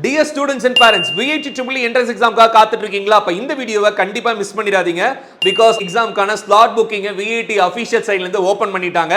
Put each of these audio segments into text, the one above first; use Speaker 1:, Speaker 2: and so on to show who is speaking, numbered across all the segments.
Speaker 1: Dear students and parents, VIT EEE entrance examக்காக காத்துட்டு இருக்கீங்களா? அப்ப இந்த வீடியோவை கண்டிப்பா மிஸ் பண்ணிடாதீங்க. because examக்கான slot booking VIT official siteல இருந்து ஓபன் பண்ணிட்டாங்க.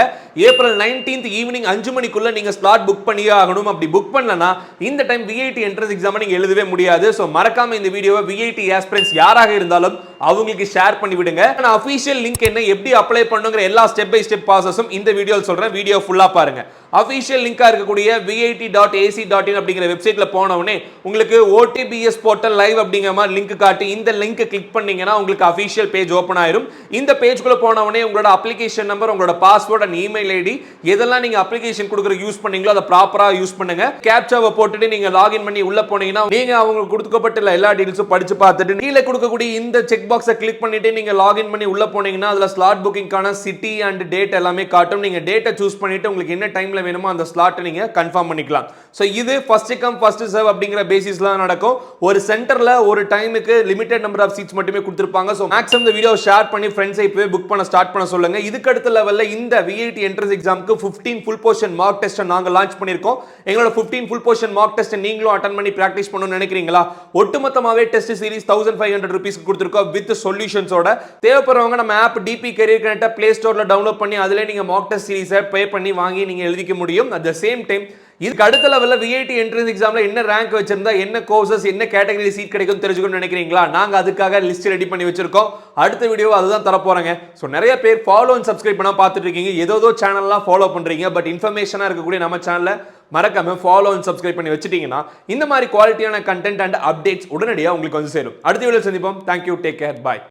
Speaker 1: ஏப்ரல் 19th ஈவினிங் 5 மணிக்குள்ள நீங்க slot புக் பண்ணியே ஆகணும். அப்படி புக் பண்ணலனா இந்த டைம் VIT entrance exam நீங்க எழுதவே முடியாது. சோ மறக்காம இந்த வீடியோவை VIT aspirants யாராக இருந்தாலும் அவங்களுக்கு ஷேர் பண்ணி விடுங்க. நான் அபிஷியல் லிங்க் என்ன எப்படி அப்ளை பண்ணுங்கற எல்லா ஸ்டெப் பை ஸ்டெப் ப்ராசஸும் இந்த வீடியோல சொல்றேன். வீடியோ ஃபுல்லா பாருங்க. அபிஷியல் லிங்கா இருக்கக்கூடிய vit.ac.in அப்படிங்கிற வெப்சைட்ல போன உடனே உங்களுக்கு OTBS போர்ட்டல் லைவ் அப்படிங்கிற மாதிரி லிங்க் காட்டி இந்த லிங்க் கிளிக் பண்ணீங்கன்னா உங்களுக்கு அபிஷியல் பேஜ் ஓபன் ஆயிரும். இந்த பேஜ்க்குள்ள போன உடனே உங்களோட அப்ளிகேஷன் நம்பர், உங்களோட பாஸ்வேர்ட் அண்ட் இமெயில் ஐடி எதெல்லாம் நீங்க அப்ளிகேஷன் கொடுக்குற யூஸ் பண்ணீங்களோ அதை ப்ராப்பரா யூஸ் பண்ணுங்க. கேப்சாவை போட்டுட்டு நீங்க லாகின் பண்ணி உள்ள போனீங்கன்னா நீங்க அவங்களுக்கு கொடுக்கப்பட்ட எல்லா டீடைல்ஸும் படிச்சு பார்த்துட்டு கீழே கொடுக்கக்கூடிய இந்த செக் பாக்ஸை கிளிக் பண்ணிட்டு நீங்க லாகின் பண்ணி உள்ள போனீங்கன்னா அதுல ஸ்லாட் புக்கிங்கான சிட்டி அண்ட் டேட் எல்லாமே காட்டும். நீங்க டேட்டை சூஸ் பண்ணிட்டு உங்களுக்கு என்ன டைம்ல வேணுமோ அந்த ஸ்லாட் நீங்க கன்ஃபார்ம் பண்ணிக்கலாம். சோ இது ஃபர்ஸ்ட் கம் ஃபர்ஸ்ட் சர்வ் அப்படிங்கிற பேசிஸ்ல நடக்கும். ஒரு சென்டர்ல ஒரு டைமுக்கு லிமிட்டட் நம்பர் ஆஃப் சீட்ஸ் மட்டுமே கொடுத்திருப்பாங்க. சோ மேக்ஸிமம் இந்த வீடியோ ஷேர் பண்ணி ஃப்ரெண்ட்ஸை இப்பவே புக் பண்ண ஸ்டார்ட் பண்ண சொல்லுங்க. இதுக்கு அடுத்த லெவல்ல இந்த VIT என்ட்ரன்ஸ் எக்ஸாம்க்கு 15 ஃபுல் போர்ஷன் மார்க் டெஸ்ட் நாங்க லான்ச் பண்ணிருக்கோம். எங்களோட 15 ஃபுல் போர்ஷன் மார்க் டெஸ்ட் நீங்களும் அட்டெண்ட் பண்ணி பிராக்டிஸ் பண்ணனும்னு நினைக்கிறீங்களா? ஒட்டுமொத்தமாவே டெஸ்ட் சீரிஸ் 1500 ரூபீஸ் கொடுத்திருக்கோம் வித் சொல்யூஷன்ஸோட. தேவைப்படுறவங்க நம்ம app DP Career Connect Play Storeல டவுன்லோட் பண்ணி அதிலே நீங்க மார்க் டெஸ்ட் சீரிஸை பே பண்ணி வாங்கி நீங்க எழுதிக்க முடியும். at the same time இதுக்கு அடுத்த லெவல்ல VIT என்ட்ரன்ஸ் எக்ஸாம்ல என்ன ரேங்க் வச்சிருந்தா என்ன கோர்சஸ் என்ன கேட்டகரி சீட் கிடைக்கும் தெரிஞ்சுக்கணும்னு நினைக்கிறீங்களா? நாங்க அதுக்காக லிஸ்ட் ரெடி பண்ணி வச்சிருக்கோம். அடுத்த வீடியோ அதுதான் தர போறேங்க. சோ நிறைய பேர் ஃபாலோ அண்ட் சப்ஸ்கிரைப் பண்ணா பார்த்துட்டு இருக்கீங்க. ஏதோ சேனல்லாம் ஃபாலோ பண்றீங்க. பட் இன்ஃபர்மேஷனா இருக்கக்கூடிய நம்ம சேனலை மறக்காம ஃபாலோ அண்ட் சப்ஸ்கிரைப் பண்ணி வச்சிட்டீங்கன்னா இந்த மாதிரி குவாலிட்டியான கண்டென்ட் அண்ட் அப்டேட்ஸ் உடனடியாக உங்களுக்கு வந்து சேரும். அடுத்த வீடியோ சந்திப்போம். தேங்க்யூ, டேக் கேர், பாய்.